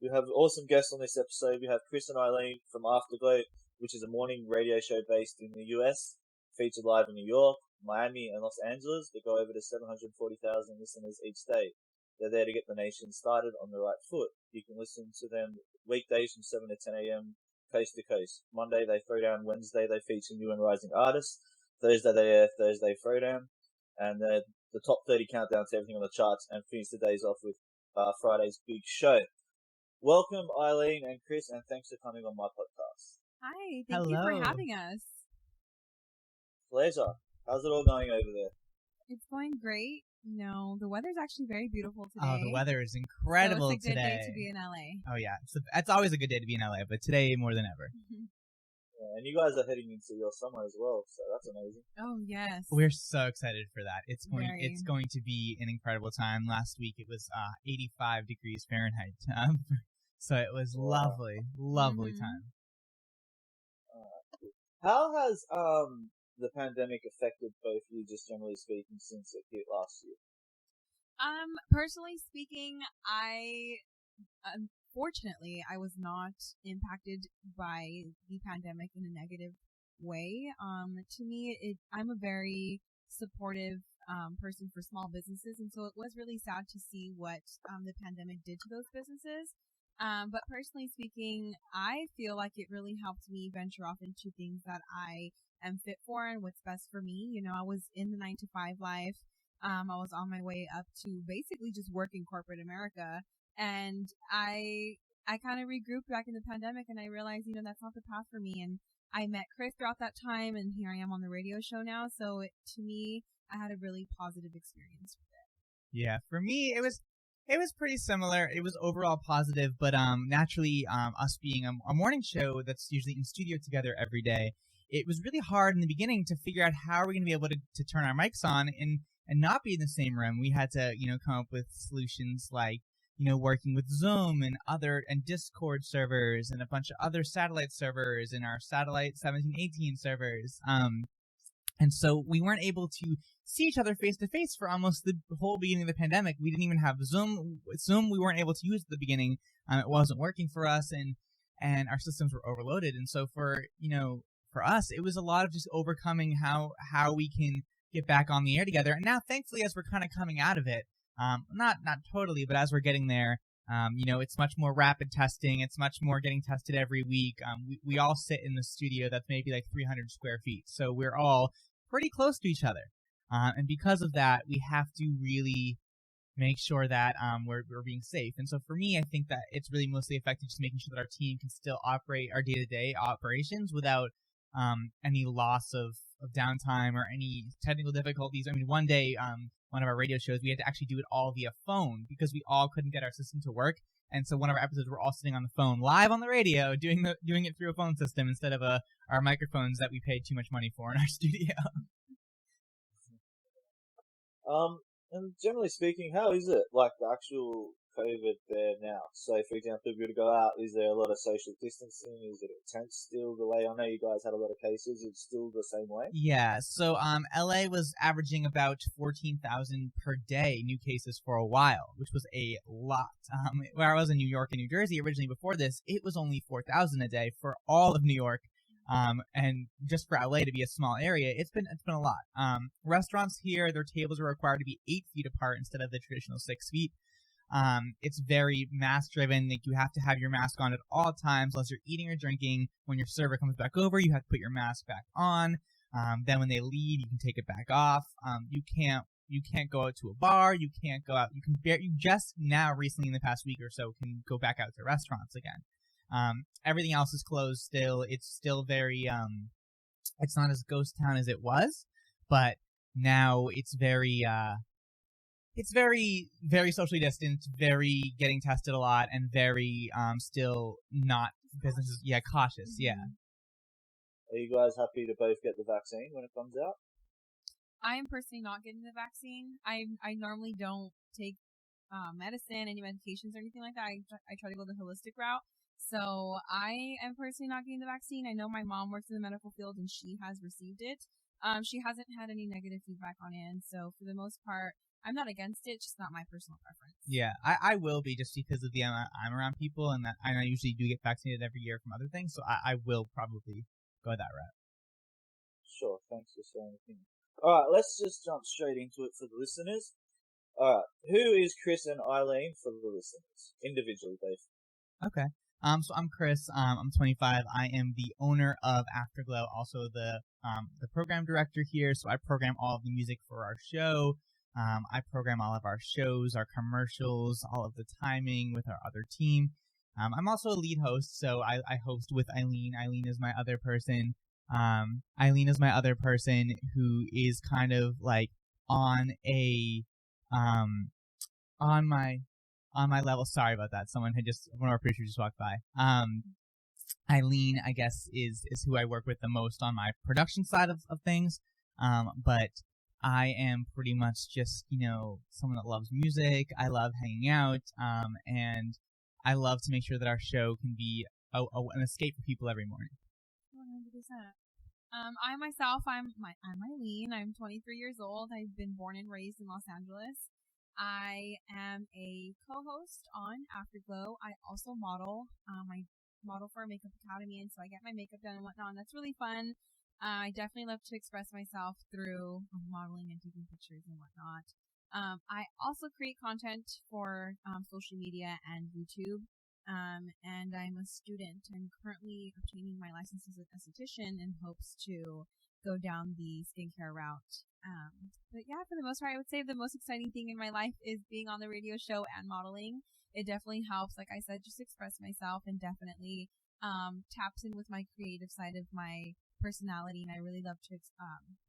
We have awesome guests on this episode. We have Kris and Eileen from Afterglow, which is a morning radio show based in the US, featured live in New York, Miami, and Los Angeles. They go over to 740,000 listeners each day. They're there to get the nation started on the right foot. You can listen to them weekdays from 7 to 10 a.m. coast to coast. Monday they throw down. Wednesday they feature new and rising artists. Thursday they air Thursday Throwdown. And the top 30 countdown to everything on the charts, and finish the days off with Friday's big show. Welcome, Eileen and Kris, and thanks for coming on my podcast. Hi, thank you for having us. Pleasure. How's it all going over there? It's going great. You know, the weather's actually very beautiful today. Oh, the weather is incredible today. So it's a good day to be in LA. Oh, yeah. It's always a good day to be in LA, but today more than ever. Mm-hmm. Yeah, and you guys are heading into your summer as well, so that's amazing. Oh, yes. We're so excited for that. It's going to be an incredible time. Last week it was 85 degrees Fahrenheit. So it was lovely time. How has the pandemic affected both of you, just generally speaking, since it hit last year? Personally speaking, unfortunately, I was not impacted by the pandemic in a negative way. To me, I'm a very supportive person for small businesses, and so it was really sad to see what the pandemic did to those businesses. But personally speaking, I feel like it really helped me venture off into things that I am fit for and what's best for me. You know, I was in the 9-to-5 life. I was on my way up to basically just work in corporate America. And I kind of regrouped back in the pandemic, and I realized, you know, that's not the path for me. And I met Kris throughout that time, and here I am on the radio show now. So to me, I had a really positive experience with it. Yeah, for me, it was pretty similar. It was overall positive, but naturally, us being a morning show that's usually in studio together every day, it was really hard in the beginning to figure out how are we going to be able to turn our mics on and not be in the same room. We had to, you know, come up with solutions like, you know, working with Zoom and Discord servers and a bunch of other satellite servers and our satellite 1718 servers. And so we weren't able to see each other face to face for almost the whole beginning of the pandemic. We didn't even have Zoom. We weren't able to use at the beginning. It wasn't working for us, and our systems were overloaded. And so for us, it was a lot of just overcoming how we can get back on the air together. And now, thankfully, as we're kind of coming out of it, not totally, but as we're getting there, you know, it's much more rapid testing. It's much more getting tested every week. We all sit in the studio that's maybe like 300 square feet. So we're all pretty close to each other. And because of that, we have to really make sure that we're being safe. And so for me, I think that it's really mostly affected just making sure that our team can still operate our day-to-day operations without any loss of downtime or any technical difficulties. I mean, one day, one of our radio shows, we had to actually do it all via phone because we all couldn't get our system to work. And so one of our episodes, we're all sitting on the phone live on the radio, doing it through a phone system instead of our microphones that we paid too much money for in our studio. And generally speaking, how is it, like, the actual COVID there now? So, for example, if you were to go out, is there a lot of social distancing? Is it intense still the way? I know you guys had a lot of cases. It's still the same way? Yeah, so LA was averaging about 14,000 per day new cases for a while, which was a lot. Where I was in New York and New Jersey originally before this, it was only 4,000 a day for all of New York. And just for LA to be a small area, it's been a lot. Restaurants here, their tables are required to be 8 feet apart instead of the traditional 6 feet. It's very mask driven. Like, you have to have your mask on at all times unless you're eating or drinking. When your server comes back over, you have to put your mask back on. Then when they leave, you can take it back off. You can't go out to a bar. You can't go out. You just now recently in the past week or so can go back out to restaurants again. Everything else is closed still. It's still very, it's not as ghost town as it was, but now it's very, very socially distant, very getting tested a lot, and very, still not businesses, cautious, yeah. Are you guys happy to both get the vaccine when it comes out? I am personally not getting the vaccine. I normally don't take medicine, any medications or anything like that. I try to go the holistic route. So I am personally not getting the vaccine. I know my mom works in the medical field and she has received it. She hasn't had any negative feedback on it. And so for the most part, I'm not against it, just not my personal preference. Yeah, I will be, just because of the I'm around people, and I usually do get vaccinated every year from other things, so I will probably go that route. Sure, thanks for sharing your opinion. Alright, let's just jump straight into it for the listeners. Alright, who is Kris and Eileen for the listeners? Individually, Dave. Okay. So I'm Kris. I'm 25. I am the owner of Afterglow, also the program director here. So I program all of the music for our show. I program all of our shows, our commercials, all of the timing with our other team. I'm also a lead host, so I host with Eileen. Eileen is my other person. Who is kind of like on a on my level. Sorry about that. One of our producers just walked by. Eileen, I guess, is who I work with the most on my production side of things. But I am pretty much just, someone that loves music. I love hanging out. And I love to make sure that our show can be an escape for people every morning. 100%. I myself, I'm Eileen. I'm 23 years old. I've been born and raised in Los Angeles. I am a co-host on Afterglow. I also model. I model for a makeup academy, and so I get my makeup done and whatnot, and that's really fun. I definitely love to express myself through modeling and taking pictures and whatnot. I also create content for social media and YouTube. And I'm a student. I'm currently obtaining my license as an esthetician in hopes to go down the skincare route. But yeah, for the most part, I would say the most exciting thing in my life is being on the radio show and modeling. It definitely helps, like I said, just express myself, and definitely taps in with my creative side of my personality. And I really love to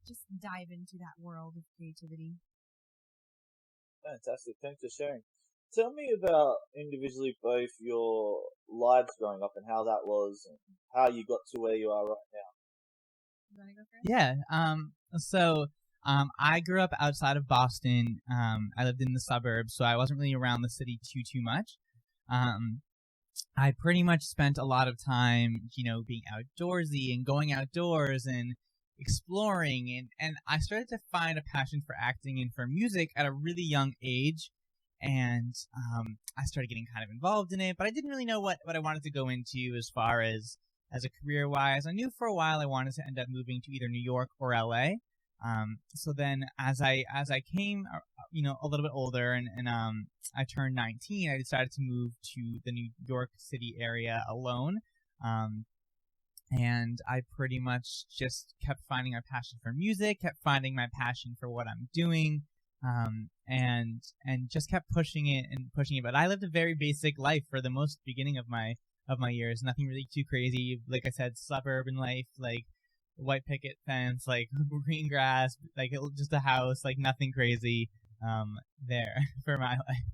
just dive into that world of creativity. Fantastic. Thanks for sharing. Tell me about individually both your lives growing up and how that was and how you got to where you are right now. You want to go first? Yeah. So I grew up outside of Boston. I lived in the suburbs, so I wasn't really around the city too much. I pretty much spent a lot of time, being outdoorsy and going outdoors and exploring, and I started to find a passion for acting and for music at a really young age. And I started getting kind of involved in it, but I didn't really know what I wanted to go into as far as a career-wise. I knew for a while I wanted to end up moving to either New York or LA. So then as I came, a little bit older and I turned 19, I decided to move to the New York City area alone. And I pretty much just kept finding my passion for music, kept finding my passion for what I'm doing. And just kept pushing it. But I lived a very basic life for the most beginning of my years. Nothing really too crazy. Like I said, suburban life, like white picket fence, like green grass, like just a house, like nothing crazy, there for my life.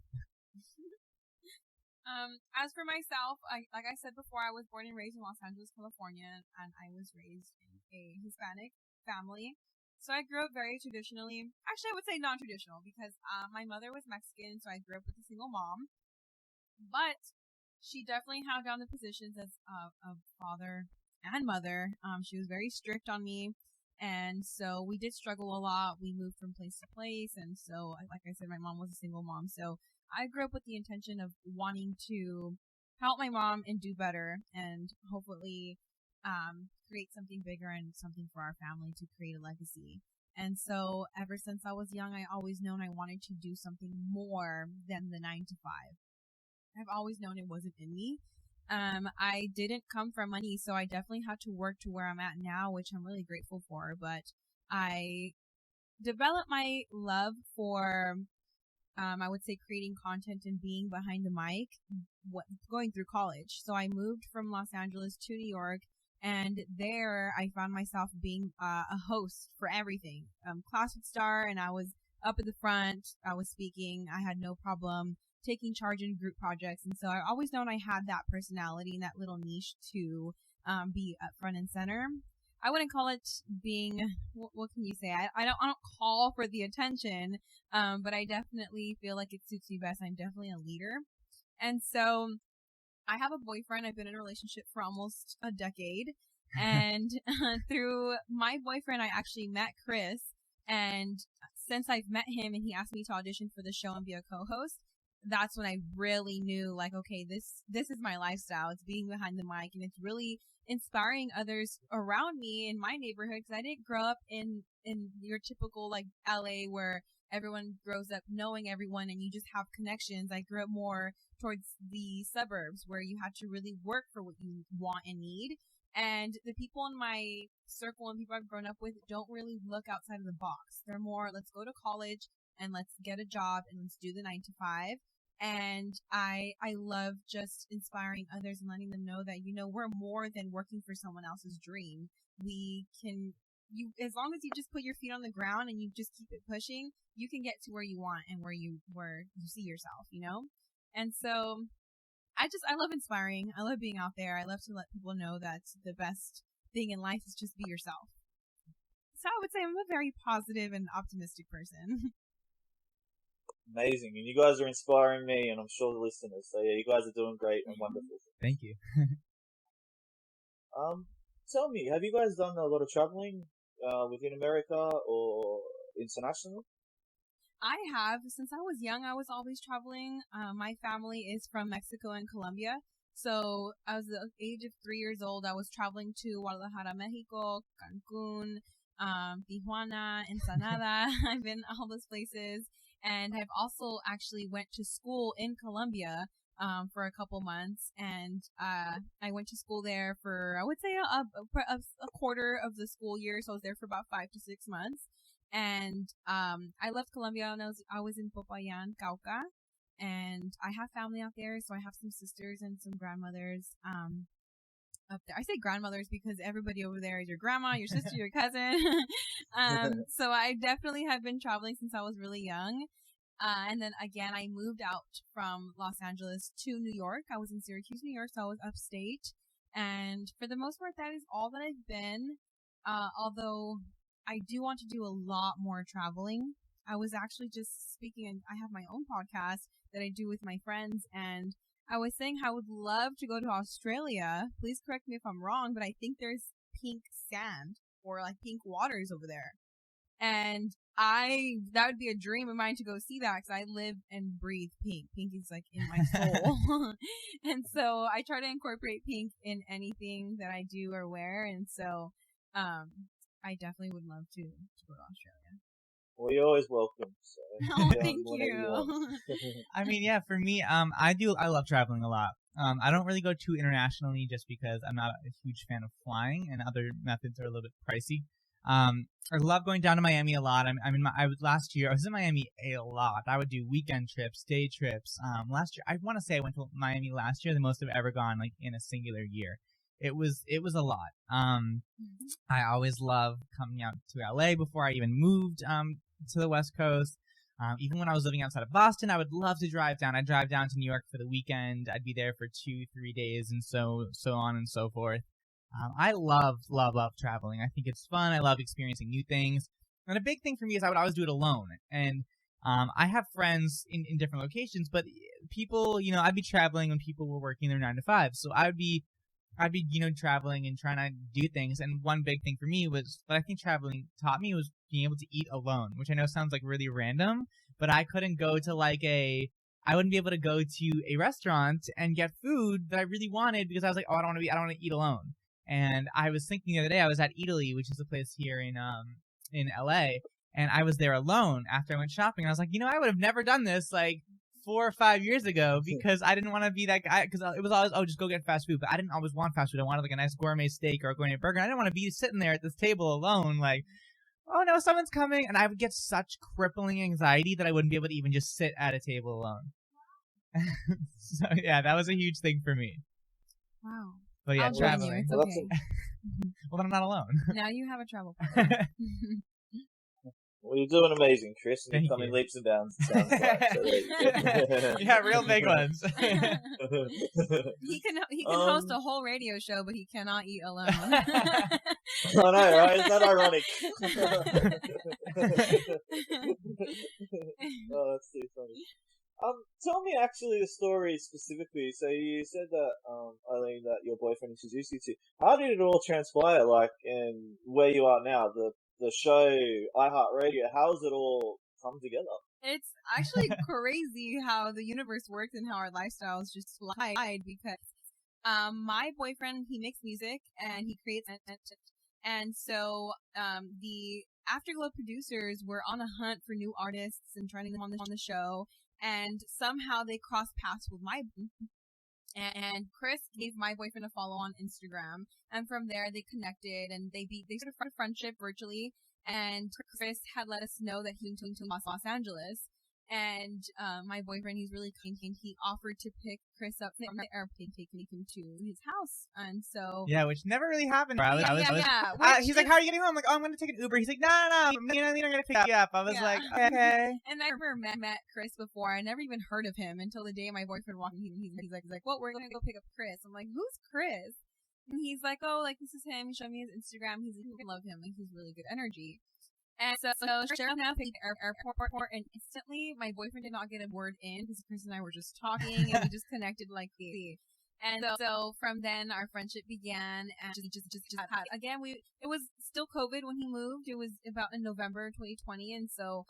As for myself, like I said before, I was born and raised in Los Angeles, California, and I was raised in a Hispanic family. So I grew up very traditionally. Actually, I would say non-traditional because my mother was Mexican, so I grew up with a single mom. But she definitely held down the positions as a father and mother. She was very strict on me, and so we did struggle a lot. We moved from place to place, and so, like I said, my mom was a single mom. So I grew up with the intention of wanting to help my mom and do better, and hopefully create something bigger and something for our family to create a legacy. And so ever since I was young, I always known I wanted to do something more than the 9 to 5. I've always known it wasn't in me. I didn't come from money, so I definitely had to work to where I'm at now, which I'm really grateful for. But I developed my love for, I would say, creating content and being behind the mic going through college. So I moved from Los Angeles to New York. And there I found myself being a host for everything. Class would start and I was up at the front. I was speaking. I had no problem taking charge in group projects. And so I always known I had that personality and that little niche to be up front and center. I wouldn't call it being, what can you say? I don't call for the attention, but I definitely feel like it suits me best. I'm definitely a leader. And so I have a boyfriend. I've been in a relationship for almost a decade. And through my boyfriend, I actually met Kris. And since I've met him and he asked me to audition for the show and be a co-host, that's when I really knew, like, okay, this is my lifestyle. It's being behind the mic, and it's really inspiring others around me in my neighborhood, because I didn't grow up in your typical, like, LA where everyone grows up knowing everyone and you just have connections. I grew up more towards the suburbs where you had to really work for what you want and need. And the people in my circle and people I've grown up with don't really look outside of the box. They're more, let's go to college and let's get a job and let's do the 9 to 5. And I love just inspiring others and letting them know that, you know, we're more than working for someone else's dream. We can, as long as you just put your feet on the ground and you just keep it pushing, you can get to where you want and where you see yourself, you know? And so I love inspiring. I love being out there. I love to let people know that the best thing in life is just be yourself. So I would say I'm a very positive and optimistic person. Amazing. And you guys are inspiring me, and I'm sure the listeners. So yeah, you guys are doing great and wonderful. Thank you. Tell me, have you guys done a lot of traveling within America or internationally? I have. Since I was young, I was always traveling. My family is from Mexico and Colombia. So I was the age of 3 years old. I was traveling to Guadalajara, Mexico, Cancun, Tijuana, Ensenada. I've been all those places. And I've also actually went to school in Colombia for a couple months. And I went to school there for, I would say, a quarter of the school year. So I was there for about 5 to 6 months. And I left Colombia and I was in Popayan, Cauca. And I have family out there. So I have some sisters and some grandmothers up there. I say grandmothers because everybody over there is your grandma, your sister, your cousin. So I definitely have been traveling since I was really young. And then again, I moved out from Los Angeles to New York. I was in Syracuse, New York, so I was upstate. And for the most part, that is all that I've been. Although I do want to do a lot more traveling. I was actually just speaking, and I have my own podcast that I do with my friends, and I was saying I would love to go to Australia. Please correct me if I'm wrong, but I think there's pink sand or like pink waters over there. And that would be a dream of mine to go see that, because I live and breathe pink. Pink is like in my soul. And so I try to incorporate pink in anything that I do or wear. And so, I definitely would love to go to Australia. Well, you're always welcome. So oh, thank you. I mean, yeah, for me, I love traveling a lot. I don't really go too internationally just because I'm not a huge fan of flying, and other methods are a little bit pricey. I love going down to Miami a lot. Last year I was in Miami a lot. I would do weekend trips, day trips. Last year, I want to say I went to Miami last year, the most I've ever gone, like, in a singular year. It was a lot. I always loved coming out to LA before I even moved to the West Coast. Even when I was living outside of Boston, I would love to drive down. I'd drive down to New York for the weekend. I'd be there for 2-3 days, and so on and so forth. I love traveling. I think it's fun. I love experiencing new things. And a big thing for me is I would always do it alone. And I have friends in different locations, but people, I'd be traveling when people were working their 9 to 5. So I'd be, traveling and trying to do things. And one big thing for me was, what I think traveling taught me, was being able to eat alone, which I know sounds like really random, but I couldn't go to I wouldn't be able to go to a restaurant and get food that I really wanted because I was like, oh, I don't want to eat alone. And I was thinking the other day, I was at Italy, which is a place here in LA, and I was there alone after I went shopping. And I was like, I would have never done this 4 or 5 years ago because I didn't want to be that guy, because it was always, just go get fast food. But I didn't always want fast food. I wanted a nice gourmet steak or a gourmet burger. I didn't want to be sitting there at this table alone oh no, someone's coming. And I would get such crippling anxiety that I wouldn't be able to even just sit at a table alone. So yeah, that was a huge thing for me. Wow. But yeah, traveling. It's okay. Well, then I'm not alone. Now you have a travel partner. Well, you're doing amazing, Kris. And Thank you're coming you. leaps and bounds. It sounds like, so there you go. Yeah, real big ones. He can host a whole radio show, but he cannot eat alone. I know, right? Is that ironic? Oh, that's too funny. Tell me actually the story specifically. So you said that, Eileen, that your boyfriend introduced you to. How did it all transpire, and where you are now, the the show iHeart Radio. How's it all come together? It's actually crazy how the universe works and how our lifestyles just collide because my boyfriend, he makes music and he creates content. And so the Afterglow producers were on a hunt for new artists and trying them on the show, and somehow they crossed paths with my and Kris gave my boyfriend a follow on Instagram, and from there they connected and they sort of started a friendship virtually. And Kris had let us know that he was going to Los Angeles, and my boyfriend, he's really kind. He offered to pick Kris up from the airplane, taking him to his house, and so which never really happened. He's like, "How are you getting home?" I'm like, "Oh, I'm gonna take an Uber." He's like, "No, you're gonna pick you up." I was like, "Okay." And I never met Kris before. I never even heard of him until the day my boyfriend walked in. He's like, "Well, we're gonna go pick up Kris." I'm like, "Who's Kris?" And he's like, "Oh, like this is him." He showed me his Instagram. He's like, "I love him. Like he's really good energy." And so sure enough, at the airport, and instantly my boyfriend did not get a word in because Kris and I were just talking and we just connected like crazy. And so from then our friendship began, and just had, again, it was still COVID when he moved. It was about in November 2020, and so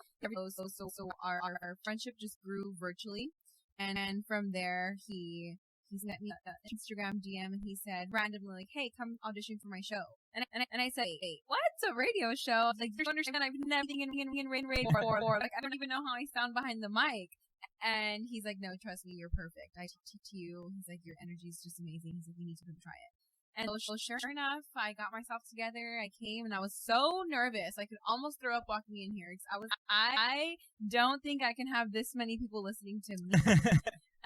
our friendship just grew virtually. And then from there he sent me an Instagram DM and he said randomly, like, "Hey, come audition for my show." And I said, "Hey, what? It's a radio show?" Like, you understand? I've never been in radio before. Like, I don't even know how I sound behind the mic. And he's like, "No, trust me, you're perfect. I talked to you." He's like, "Your energy is just amazing." He's like, "You need to come try it." And so sure enough, I got myself together. I came and I was so nervous. I could almost throw up walking in here. I don't think I can have this many people listening to me.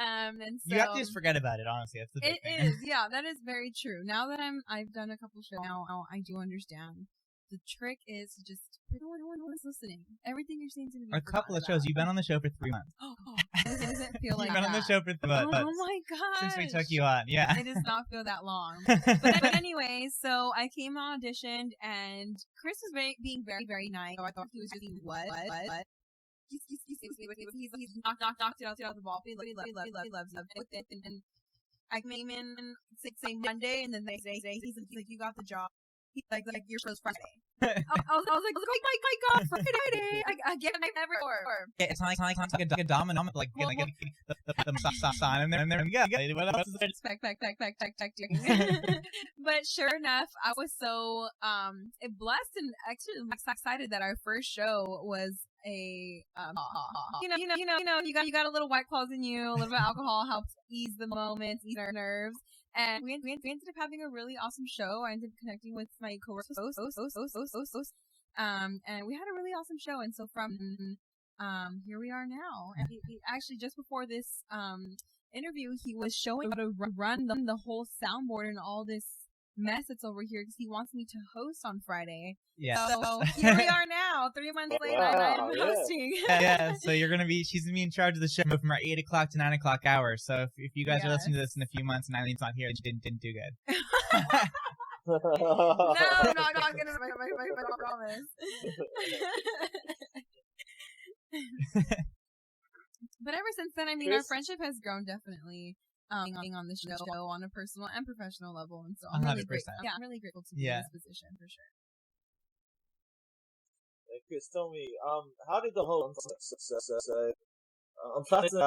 And so you have to just forget about it. Honestly, that's the big thing. It is, yeah, that is very true. Now that I've done a couple shows now, I do understand. The trick is just everyone is listening. Everything you're saying to me. A couple of shows. You've been on the show for 3 months. It doesn't feel like You've been on the show for 3 months. Oh my god! Since we took you on, yeah. It does not feel that long. But anyway, so I came and auditioned, and Kris was being very, very nice. So I thought he was just being what? He's knocked it out of the ball. He loves it. And I came in same Monday, and then the next day he's like, "You got the job." He's like your show's Friday. I was like, "Oh my god, Friday!" Again, I never before. Yeah, it's like a domino, like the sign, and then yeah. What else is there? Fact. But sure enough, I was so blessed and actually excited that our first show was a you got a little White Claws in you, a little bit of alcohol helps ease the moments, ease our nerves. And we ended up having a really awesome show. I ended up connecting with my co-host, and we had a really awesome show. And so from here we are now. And he actually, just before this interview, he was showing how to run the whole soundboard and all this mess that's over here because he wants me to host on Friday. Yeah. So here we are now, 3 months later, and I'm hosting. Yeah. So she's gonna be in charge of the show from our 8 o'clock to 9 o'clock hour. So if you guys are listening to this in a few months and Eileen's not here, she didn't do good. No, I'm not gonna my promise. But ever since then, I mean, our friendship has grown definitely. Being on the show on a personal and professional level, and so I'm really grateful. Yeah, I'm really grateful to be in this position for sure. Kris, tell me, how did the whole I'm fascinated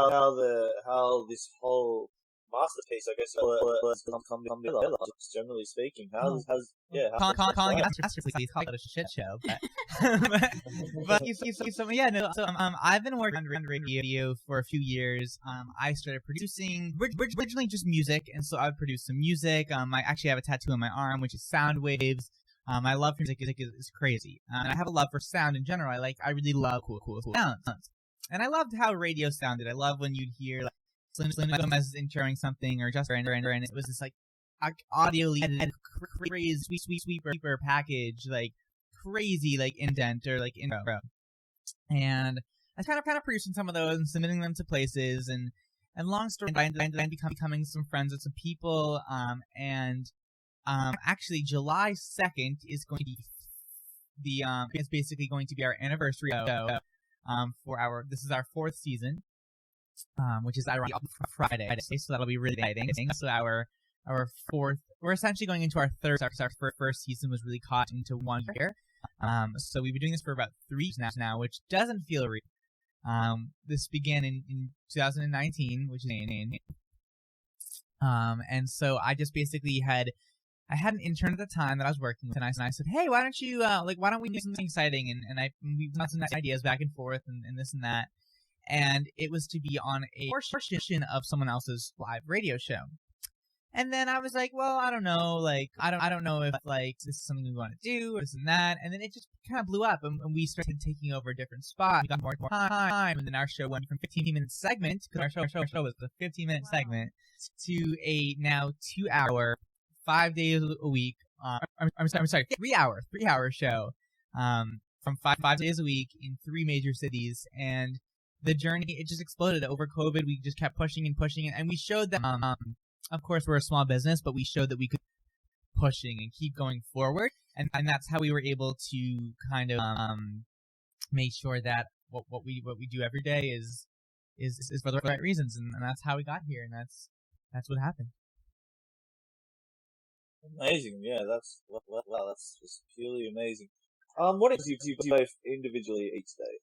how this whole masterpiece, I guess, was come together. Just generally speaking, calling it masterpiece, call it a shit show. I've been working on radio for a few years. I started producing originally just music, and so I would produce some music. I actually have a tattoo on my arm, which is sound waves. I love music. Music is crazy, and I have a love for sound in general. I really love cool sounds, and I loved how radio sounded. I love when you'd hear like Selena Gomez introing something, or just and it was this like audio edited crazy sweeper package, like crazy like indent or like intro. And I was kind of producing some of those and submitting them to places, and long story, I ended up becoming some friends with some people. Actually, July 2nd is going to be it's basically going to be our anniversary show. This is our 4th season. Which is our Friday, so that'll be really exciting. So our 4th, we're essentially going into our 3rd. Our first season was really caught into 1 year, So we've been doing this for about 3 years now, which doesn't feel real. This began in 2019, which is and so I just basically had an intern at the time that I was working with, and I said, hey, why don't you why don't we do something exciting? And we've got some nice ideas back and forth and this and that, and it was to be on a portion of someone else's live radio show. And then I was like, well, I don't know, like, I don't know if, like, this is something we want to do, or this and that. And then it just kind of blew up, and we started taking over a different spot. We got more time, and then our show went from 15-minute segment, because our show was a 15-minute segment, to a now 2-hour, 5 days a week, I'm sorry, 3-hour show, from five days a week in 3 major cities. And the journey, it just exploded. Over COVID, we just kept pushing and pushing it, and we showed that, of course, we're a small business, but we showed that we could keep pushing and keep going forward, and that's how we were able to kind of make sure that what we do every day is for the right reasons, and that's how we got here, and that's what happened. Amazing, yeah, that's just purely amazing. What do you both individually each day?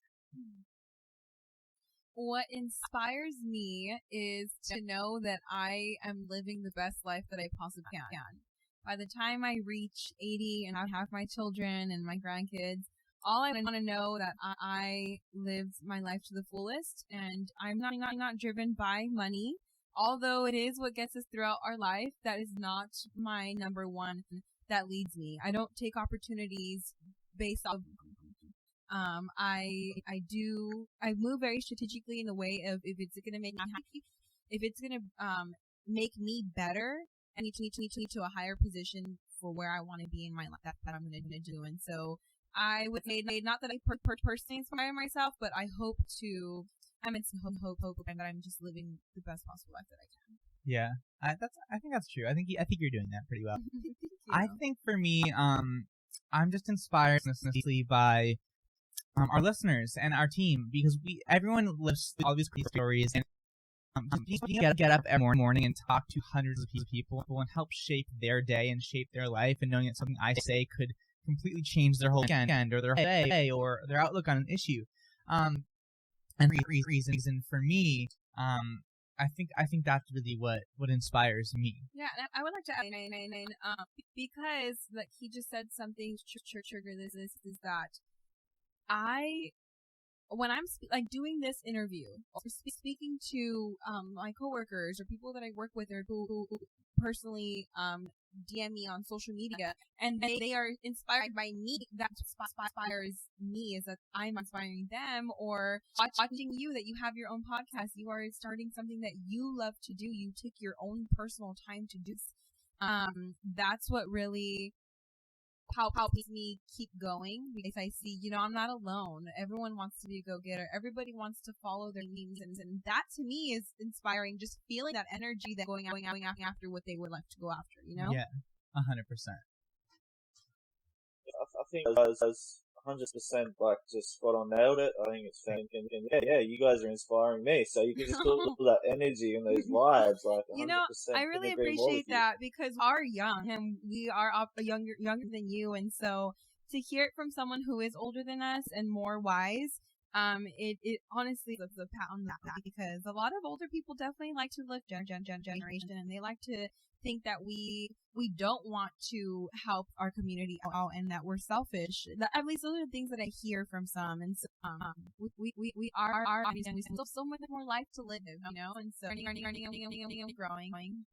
What inspires me is to know that I am living the best life that I possibly can. By the time I reach 80 and I have my children and my grandkids, all I want to know that I lived my life to the fullest, and I'm not driven by money. Although it is what gets us throughout our life, that is not my number one that leads me. I don't take opportunities based off. I move very strategically in the way of, if it's going to make me happy, if it's going to make me better, and need me to a higher position for where I want to be in my life, that I'm going to do. And so I would say, not that I personally inspire myself, but I hope that I'm just living the best possible life that I can. Yeah, I think that's true. I think you're doing that pretty well. I think for me, I'm just inspired honestly by our listeners and our team, because everyone lives all these crazy stories, and get up every morning and talk to hundreds of people and help shape their day and shape their life, and knowing that something I say could completely change their whole weekend or their whole day or their outlook on an issue. And reason for me, I think that's really what inspires me. Yeah, and I would like to add, because like he just said something trigger this is that when I'm doing this interview or speaking to my coworkers or people that I work with or who personally DM me on social media, and they are inspired by me, that inspires me is that I'm inspiring them. Or watching you, that you have your own podcast, you are starting something that you love to do, you took your own personal time to do. That's what really helps me keep going, because I see, I'm not alone. Everyone wants to be a go-getter. Everybody wants to follow their dreams, and that to me is inspiring. Just feeling that energy, that going after what they would like to go after. Yeah, 100%. I think as 100% like just spot on nailed it. I think it's fantastic, and yeah, you guys are inspiring me. So you can just feel that energy and those vibes, like 100%. I really appreciate that, because we are young and we are younger than you, and so to hear it from someone who is older than us and more wise, it honestly is a pat on the back, because a lot of older people definitely like to live generation, and they like to think that we don't want to help our community out, and that we're selfish. At least those are the things that I hear from some. And so we are and we still have so much more life to live, and so learning, growing.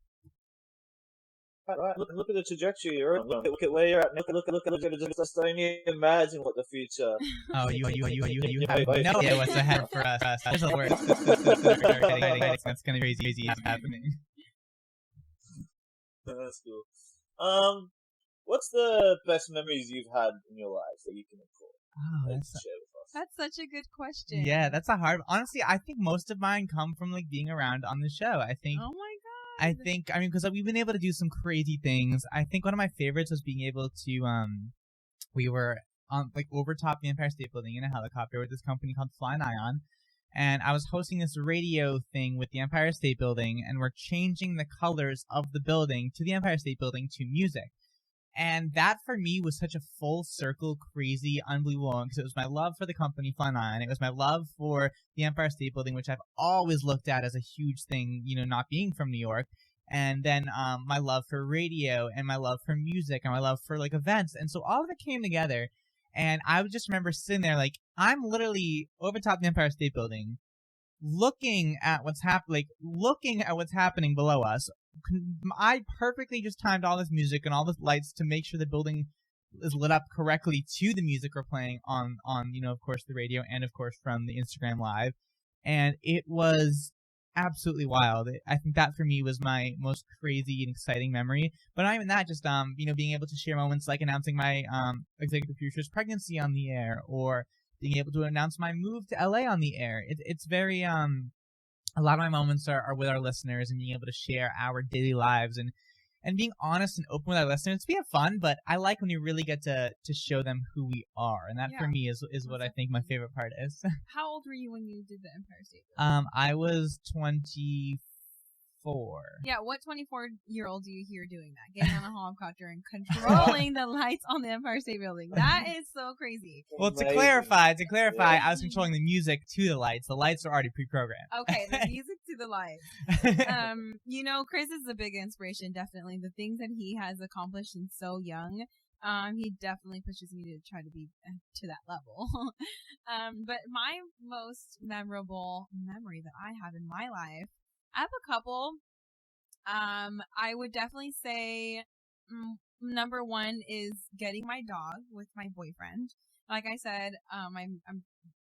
Right. Look at the trajectory you're on. Look at where you're at. Look at just don't even imagine what the future. Oh, you have no idea what's ahead for us. There's a word. That's gonna be crazy happening. That's cool. What's the best memories you've had in your lives that you can recall? Oh, that's such a good question. Yeah, that's a hard. Honestly, I think most of mine come from being around on the show. I think. Oh my god. Because we've been able to do some crazy things. I think one of my favorites was being able to, we were on over top the Empire State Building in a helicopter with this company called Flying Ion, and I was hosting this radio thing with the Empire State Building, and we're changing the colors of the building to the Empire State Building to music. And that for me was such a full circle, crazy, unbelievable one, because it was my love for the company Fun On. It was my love for the Empire State Building, which I've always looked at as a huge thing, not being from New York. And then my love for radio and my love for music and my love for like events. And so all of it came together. And I would just remember sitting there like, I'm literally over top the Empire State Building, looking at what's happening below us. I perfectly just timed all this music and all the lights to make sure the building is lit up correctly to the music we're playing on of course the radio and of course from the Instagram Live, and it was absolutely wild. I think that for me was my most crazy and exciting memory. But not even that, just being able to share moments like announcing my executive producer's pregnancy on the air, or being able to announce my move to LA on the air. It's very a lot of my moments are with our listeners and being able to share our daily lives and being honest and open with our listeners. We have fun, but I like when you really get to show them who we are. And that for me is what I think my favorite part is. How old were you when you did the Empire State Building? I was 24. Yeah, what 24-year-old do you hear doing that? Getting on a helicopter and controlling the lights on the Empire State Building. That is so crazy. Well, to clarify, yeah. I was controlling the music to the lights. The lights are already pre-programmed. Okay, the music to the lights. Kris is a big inspiration, definitely. The things that he has accomplished in so young, he definitely pushes me to try to be to that level. But my most memorable memory that I have in my life, I have a couple. I would definitely say number one is getting my dog with my boyfriend. Like I said, I'm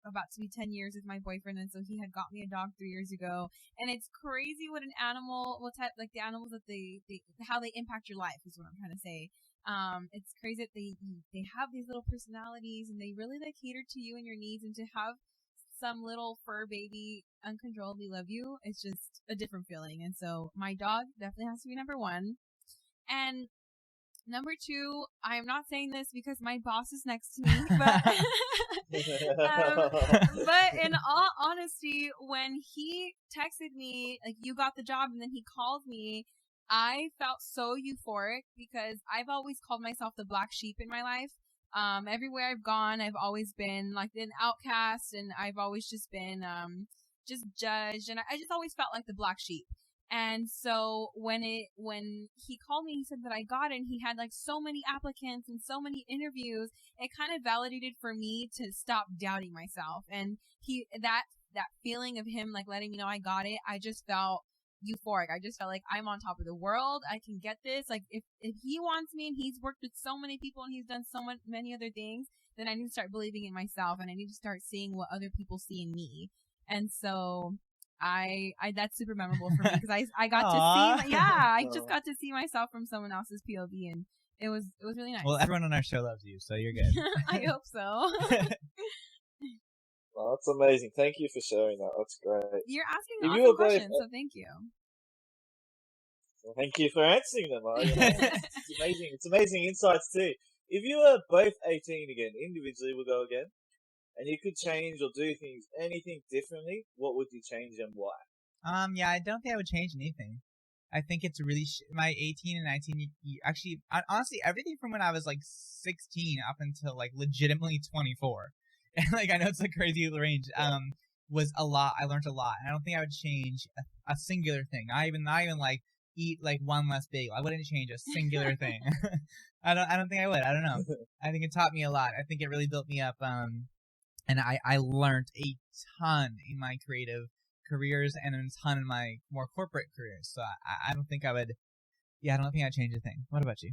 about to be 10 years with my boyfriend, and so he had got me a dog 3 years ago. And it's crazy what an animal, like the animals that they how they impact your life is what I'm trying to say. It's crazy that they have these little personalities and they really like cater to you and your needs, and to have some little fur baby uncontrollably love you, it's just a different feeling. And so my dog definitely has to be number one. And number two, I am not saying this because my boss is next to me, but but in all honesty, when he texted me like, you got the job, and then he called me, I felt so euphoric because I've always called myself the black sheep in my life. Everywhere I've gone, I've always been like an outcast, and I've always just been just judged, and I just always felt like the black sheep. And so when he called me, he said that I got it, and he had like so many applicants and so many interviews, it kind of validated for me to stop doubting myself. And that feeling of him like letting me know I got it, I just felt euphoric. I just felt like I'm on top of the world. I can get this. Like if he wants me, and he's worked with so many people, and he's done so many other things, then I need to start believing in myself, and I need to start seeing what other people see in me. And so I that's super memorable for me because I got to see, I just got to see myself from someone else's POV, and it was really nice. Well, everyone on our show loves you, so you're good. I hope so. Well, that's amazing. Thank you for sharing that. That's great. You're asking awesome questions, so thank you. Well, thank you for answering them. It's amazing. It's amazing insights too. If you were both 18 again, individually, we'll go again, and you could change or do anything differently, what would you change and why? Yeah, I don't think I would change anything. I think it's really my 18 and 19. Actually, honestly, everything from when I was like 16 up until like legitimately 24. Like, I know it's a crazy range. Was a lot. I learned a lot, and I don't think I would change a singular thing. Not even like eat like one less bagel. I wouldn't change a singular thing. I don't think I would. I don't know. I think it taught me a lot. I think it really built me up. And I learned a ton in my creative careers and a ton in my more corporate careers. So I don't think I would. Yeah, I don't think I'd change a thing. What about you?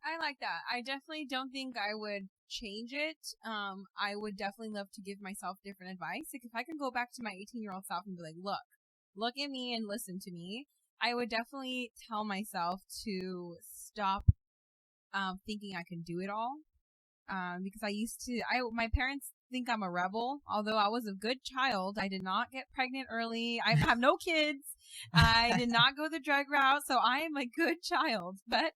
I like that. I definitely don't think I would change it. I would definitely love to give myself different advice. Like, if I can go back to my 18-year-old self and be like, look at me and listen to me, I would definitely tell myself to stop thinking I can do it all. Because my parents think I'm a rebel. Although I was a good child, I did not get pregnant early. I have no kids. I did not go the drug route, so I am a good child. But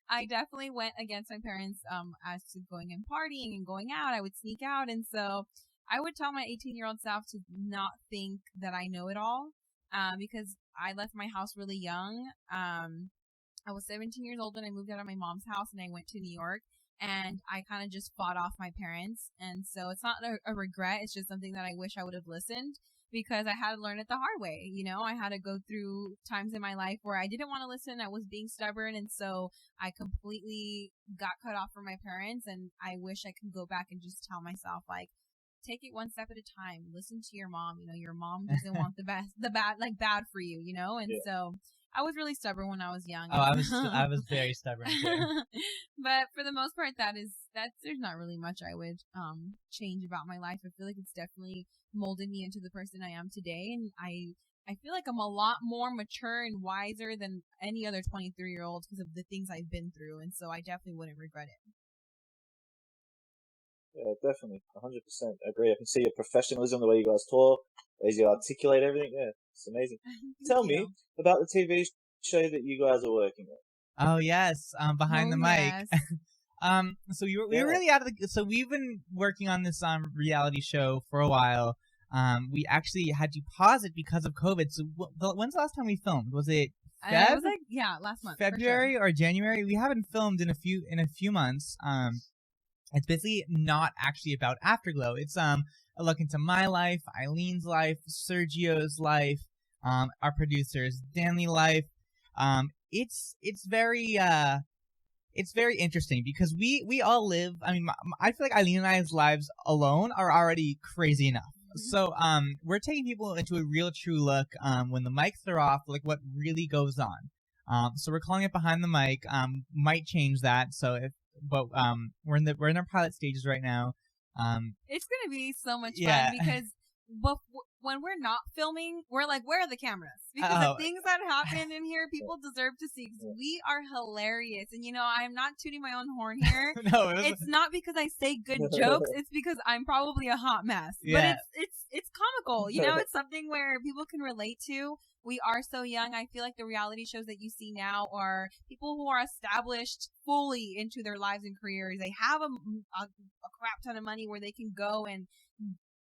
I definitely went against my parents as to going and partying and going out. I would sneak out, and so I would tell my 18-year-old self to not think that I know it all, because I left my house really young. I was 17 years old when I moved out of my mom's house and I went to New York, and I kind of just fought off my parents. And so it's not a regret. It's just something that I wish I would have listened, because I had to learn it the hard way. You know, I had to go through times in my life where I didn't want to listen. I was being stubborn. And so I completely got cut off from my parents. And I wish I could go back and just tell myself, like, take it one step at a time. Listen to your mom. You know, your mom doesn't want the bad for you, you know? And so I was really stubborn when I was young. Oh, I was very stubborn too. But for the most part, there's not really much I would change about my life. I feel like it's definitely molded me into the person I am today, and I feel like I'm a lot more mature and wiser than any other 23-year-old because of the things I've been through, and so I definitely wouldn't regret it. Yeah, definitely. 100% agree. I can see your professionalism, the way you guys talk, the way you articulate everything. Yeah, it's amazing. Tell me about the TV show that you guys are working on. Oh, yes. Behind the mic. Yes. So we were really out of the, so we've been working on this reality show for a while. We actually had to pause it because of COVID. So when's the last time we filmed? Was it It was like, last month. February or January? We haven't filmed in a few months. It's basically not actually about Afterglow. It's a look into my life, Eileen's life, Sergio's life, our producer's Danley life. It's very interesting because we all live. I mean, I feel like Eileen and I's lives alone are already crazy enough. Mm-hmm. So we're taking people into a real true look when the mics are off, like what really goes on. So we're calling it Behind the Mic. Might change that. So we're in our pilot stages right now. It's gonna be so much fun because when we're not filming, we're like, where are the cameras? Because the things that happen in here, people deserve to see. We are hilarious, and you know, I'm not tooting my own horn here. No, it's not because I say good jokes. It's because I'm probably a hot mess. Yeah. But it's comical. You know, it's something where people can relate to. We are so young. I feel like the reality shows that you see now are people who are established fully into their lives and careers. They have a crap ton of money where they can go and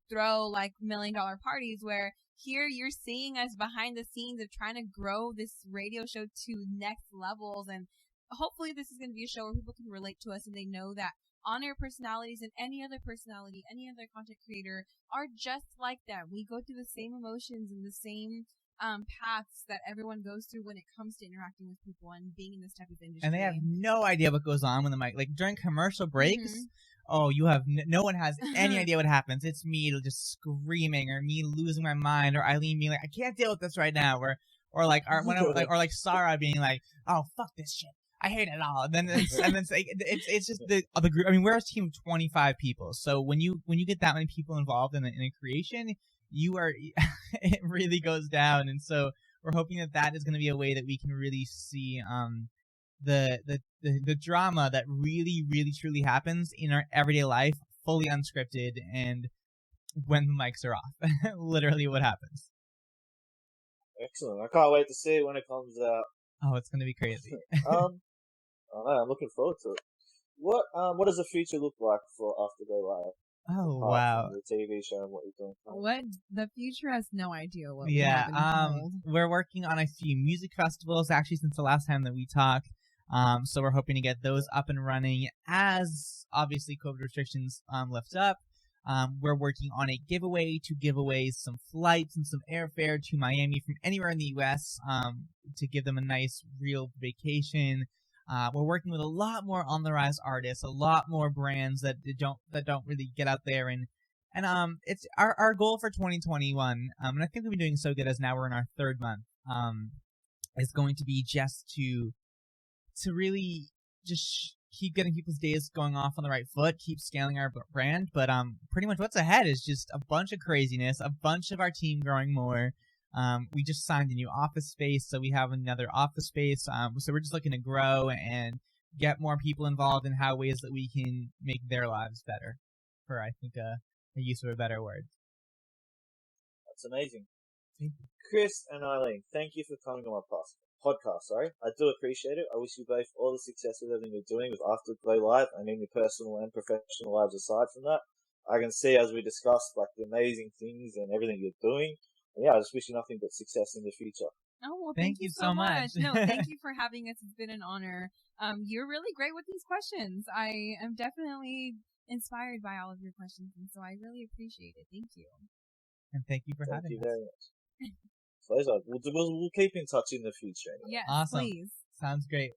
throw like $1 million parties, where here you're seeing us behind the scenes of trying to grow this radio show to next levels. And hopefully this is going to be a show where people can relate to us and they know that on-air personalities and any other personality, any other content creator are just like them. We go through the same emotions and the same paths that everyone goes through when it comes to interacting with people and being in this type of industry. And they have no idea what goes on when the mic, like during commercial breaks. Mm-hmm. Oh, you have no one has any idea what happens. It's me just screaming, or me losing my mind, or Eileen being like, "I can't deal with this right now," or like Sarah being like, "Oh, fuck this shit, I hate it all." And then it's just the group. I mean, we're a team of 25 people, so when you get that many people involved in a creation, it really goes down. And so we're hoping that is going to be a way that we can really see the drama that really, really, truly happens in our everyday life, fully unscripted, and when the mics are off. Literally what happens. Excellent. I can't wait to see it when it comes out. Oh, it's going to be crazy. I'm looking forward to it. What does the future look like for Afterglow Live? Oh, wow. The TV show and what you're doing. What? The future has no idea what we're working on a few music festivals, actually, since the last time that we talked. So we're hoping to get those up and running as, obviously, COVID restrictions lift up. We're working on a giveaway to give away some flights and some airfare to Miami from anywhere in the U.S. To give them a nice, real vacation. We're working with a lot more on the rise artists, a lot more brands that don't really get out there, and it's our goal for 2021. And I think we've been doing so good as now we're in our third month. Is going to be just to really just keep getting people's days going off on the right foot, keep scaling our brand. But pretty much what's ahead is just a bunch of craziness, a bunch of our team growing more. We just signed a new office space, so we have another office space. So we're just looking to grow and get more people involved in ways that we can make their lives better, for I think a use of a better word. That's amazing. Kris and Eileen, thank you for coming on my podcast. I do appreciate it. I wish you both all the success with everything you're doing with Afterglow Live. I mean, your personal and professional lives aside from that. I can see, as we discussed, like the amazing things and everything you're doing. And yeah, I just wish you nothing but success in the future. Oh, well, Thank you so much. No, thank you for having us. It's been an honor. You're really great with these questions. I am definitely inspired by all of your questions, and so I really appreciate it. Thank you. And thank you for Thank having you us. very much. Pleasure. We'll keep in touch in the future. Anyway. Yes, Awesome. please. Sounds great.